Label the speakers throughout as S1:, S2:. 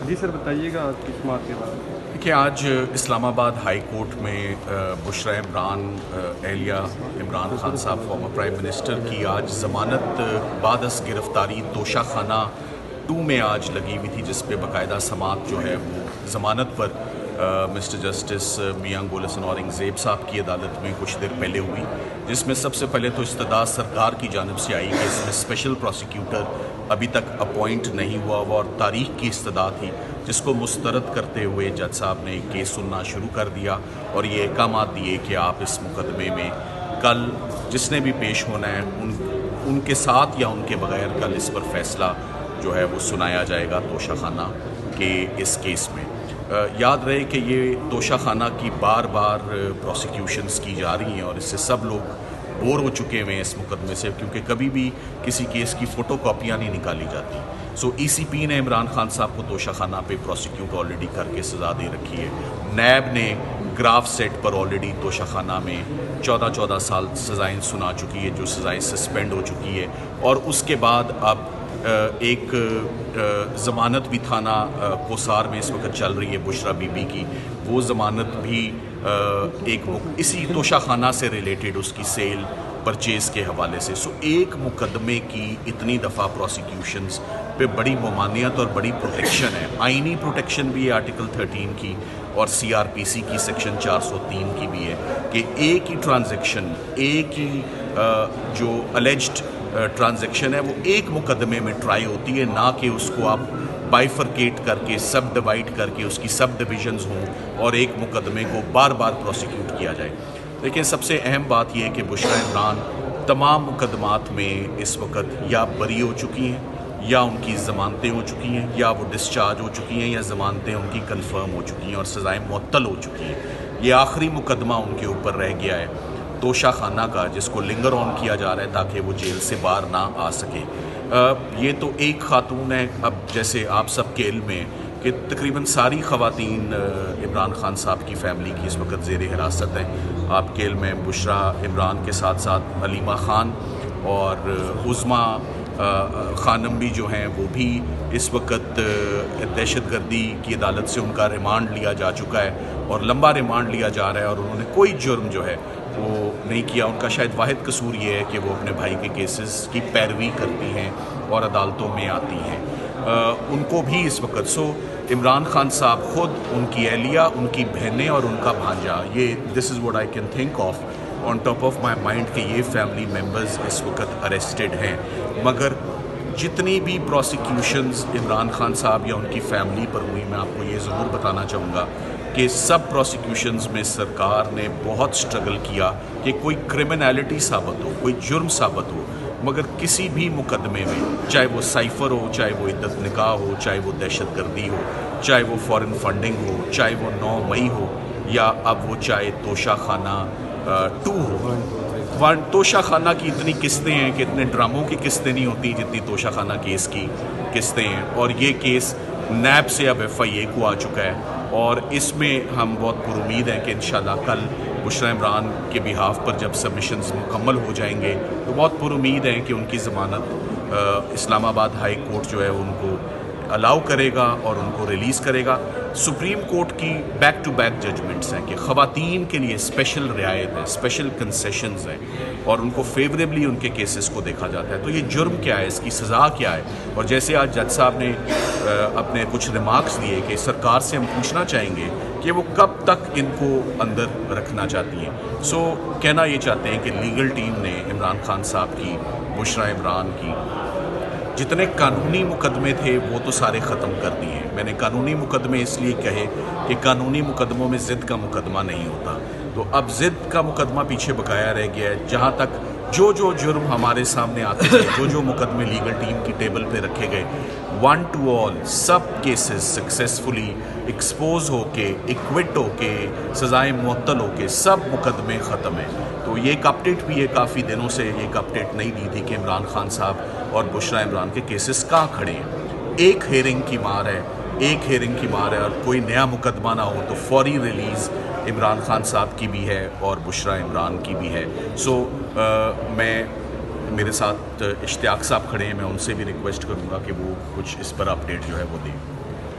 S1: جی سر بتائیے گا آج کی سماعت کے بعد۔
S2: دیکھیے، آج اسلام آباد ہائی کورٹ میں بشریٰ عمران اہلیہ عمران خان صاحب فارمر پرائم منسٹر کی آج ضمانت بعد از گرفتاری توشہ خانہ 2 میں آج لگی ہوئی تھی، جس پہ باقاعدہ سماعت جو ہے وہ ضمانت پر مسٹر جسٹس میاں گول حسن اورنگزیب صاحب کی عدالت میں کچھ دیر پہلے ہوئی، جس میں سب سے پہلے تو استدعا سرکار کی جانب سے آئی کہ اس میں اسپیشل پروسیکیوٹر ابھی تک اپوائنٹ نہیں ہوا اور تاریخ کی استدعا تھی، جس کو مسترد کرتے ہوئے جج صاحب نے کیس سننا شروع کر دیا اور یہ احکامات دیے کہ آپ اس مقدمے میں کل جس نے بھی پیش ہونا ہے ان کے ساتھ یا ان کے بغیر کل اس پر فیصلہ جو ہے وہ سنایا جائے گا توشہ خانہ کے اس کیس میں۔ یاد رہے کہ یہ توشہ خانہ کی بار بار پروسیکیوشنز کی جا رہی ہیں اور اس سے سب لوگ بور ہو چکے ہوئے ہیں اس مقدمے سے، کیونکہ کبھی بھی کسی کیس کی فوٹو کاپیاں نہیں نکالی جاتی۔ سو ای سی پی نے عمران خان صاحب کو توشہ خانہ پہ پروسیکیوٹ آلریڈی کر کے سزا دے رکھی ہے، نیب نے گراف سیٹ پر آلریڈی توشہ خانہ میں 14 سال سزائیں سنا چکی ہے، جو سزائیں سسپینڈ ہو چکی ہے، اور اس کے بعد اب ایک ضمانت بھی تھانہ کوسار میں اس وقت چل رہی ہے بشریٰ بی بی کی، وہ ضمانت بھی ایک اسی توشہ خانہ سے ریلیٹڈ اس کی سیل پرچیز کے حوالے سے۔ سو ایک مقدمے کی اتنی دفعہ پروسیکیوشنز پہ بڑی ممانعت اور بڑی پروٹیکشن ہے، آئینی پروٹیکشن بھی ہے آرٹیکل 13 کی اور سی آر پی سی کی سیکشن 403 کی بھی ہے، کہ ایک ہی ٹرانزیکشن، ایک ہی جو الیجڈ ٹرانزیکشن ہے وہ ایک مقدمے میں ٹرائی ہوتی ہے، نہ کہ اس کو آپ بائیفرکیٹ کر کے سب ڈیوائڈ کر کے اس کی سب ڈویژنز ہوں اور ایک مقدمے کو بار بار پروسیکیوٹ کیا جائے۔ لیکن سب سے اہم بات یہ ہے کہ بشریٰ عمران تمام مقدمات میں اس وقت یا بری ہو چکی ہیں، یا ان کی ضمانتیں ہو چکی ہیں، یا وہ ڈسچارج ہو چکی ہیں، یا ضمانتیں ان کی کنفرم ہو چکی ہیں اور سزائیں معطل ہو چکی ہیں۔ یہ آخری مقدمہ ان کے اوپر رہ گیا ہے توشہ خانہ کا، جس کو لنگر آن کیا جا رہا ہے تاکہ وہ جیل سے باہر نہ آ سکے۔ یہ تو ایک خاتون ہے، اب جیسے آپ سب کے علم میں کہ تقریباً ساری خواتین عمران خان صاحب کی فیملی کی اس وقت زیر حراست ہیں۔ آپ کے علم میں بشریٰ عمران کے ساتھ ساتھ علیمہ خان اور عظمیٰ خانم بھی جو ہیں وہ بھی اس وقت دہشت گردی کی عدالت سے ان کا ریمانڈ لیا جا چکا ہے اور لمبا ریمانڈ لیا جا رہا ہے، اور انہوں نے کوئی جرم جو ہے وہ نہیں کیا۔ ان کا شاید واحد قصور یہ ہے کہ وہ اپنے بھائی کے کیسز کی پیروی کرتی ہیں اور عدالتوں میں آتی ہیں۔ ان کو بھی اس وقت عمران خان صاحب خود، ان کی اہلیہ، ان کی بہنیں اور ان کا بھانجا، یہ this is what I can think of on top of my mind کہ یہ فیملی ممبرز اس وقت اریسٹڈ ہیں۔ مگر جتنی بھی پروسیکیوشنز عمران خان صاحب یا ان کی فیملی پر ہوئی، میں آپ کو یہ ضرور بتانا چاہوں گا کہ سب پروسیکیوشنز میں سرکار نے بہت سٹرگل کیا کہ کوئی کرمنالٹی ثابت ہو، کوئی جرم ثابت ہو، مگر کسی بھی مقدمے میں، چاہے وہ سائفر ہو، چاہے وہ عدت نکاح ہو، چاہے وہ دہشت گردی ہو، چاہے وہ فورن فنڈنگ ہو، چاہے وہ 9 مئی ہو، یا اب وہ چاہے توشہ خانہ 2 ہو۔ توشہ خانہ کی اتنی قسطیں ہیں کہ اتنے ڈراموں کی قسطیں نہیں ہوتی جتنی توشہ خانہ کیس کی قسطیں ہیں، اور یہ کیس نیب سے اب ایف آئی اے کو آ چکا ہے، اور اس میں ہم بہت پر امید ہیں کہ انشاءاللہ کل بشریٰ عمران کے بیہاف پر جب سبمیشنز مکمل ہو جائیں گے تو بہت پر امید ہیں کہ ان کی ضمانت اسلام آباد ہائی کورٹ جو ہے ان کو الاؤ کرے گا اور ان کو ریلیز کرے گا۔ سپریم کورٹ کی بیک ٹو بیک ججمنٹس ہیں کہ خواتین کے لیے اسپیشل رعایت ہے، اسپیشل کنسیشنز ہیں، اور ان کو فیوریبلی ان کے کیسز کو دیکھا جاتا ہے۔ تو یہ جرم کیا ہے، اس کی سزا کیا ہے، اور جیسے آج جج صاحب نے اپنے کچھ ریمارکس دیے کہ سرکار سے ہم پوچھنا چاہیں گے کہ وہ کب تک ان کو اندر رکھنا چاہتی ہیں۔ کہنا یہ چاہتے ہیں کہ لیگل ٹیم نے عمران خان صاحب کی، بشریٰ عمران کی جتنے قانونی مقدمے تھے وہ تو سارے ختم کر دیے ہیں۔ میں نے قانونی مقدمے اس لیے کہے کہ قانونی مقدموں میں ضد کا مقدمہ نہیں ہوتا، تو اب ضد کا مقدمہ پیچھے بقایا رہ گیا ہے، جہاں تک جو جرم ہمارے سامنے آتے تھے، جو مقدمے لیگل ٹیم کی ٹیبل پہ رکھے گئے، 1 to all سب کیسز سکسیسفلی ایکسپوز ہو کے، ایکوٹ ہو کے، سزائیں معطل ہو کے سب مقدمے ختم ہیں۔ تو یہ ایک اپڈیٹ بھی ہے، کافی دنوں سے یہ ایک اپڈیٹ نہیں دی تھی کہ عمران خان صاحب اور بشریٰ عمران کے کیسز کہاں کھڑے ہیں۔ ایک ہیئرنگ کی مار ہے، اور کوئی نیا مقدمہ نہ ہو تو فوری ریلیز عمران خان صاحب کی بھی ہے اور بشریٰ عمران کی بھی ہے۔ میرے ساتھ اشتیاق صاحب کھڑے ہیں، میں ان سے بھی ریکویسٹ کروں گا کہ وہ کچھ اس پر اپڈیٹ جو ہے وہ دیں۔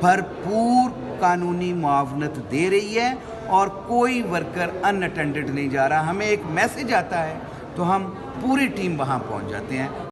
S3: بھرپور قانونی معاونت دے رہی ہے اور کوئی ورکر ان اٹینڈڈ نہیں جا رہا. ہمیں ایک میسج آتا ہے تو ہم پوری ٹیم وہاں پہنچ جاتے ہیں.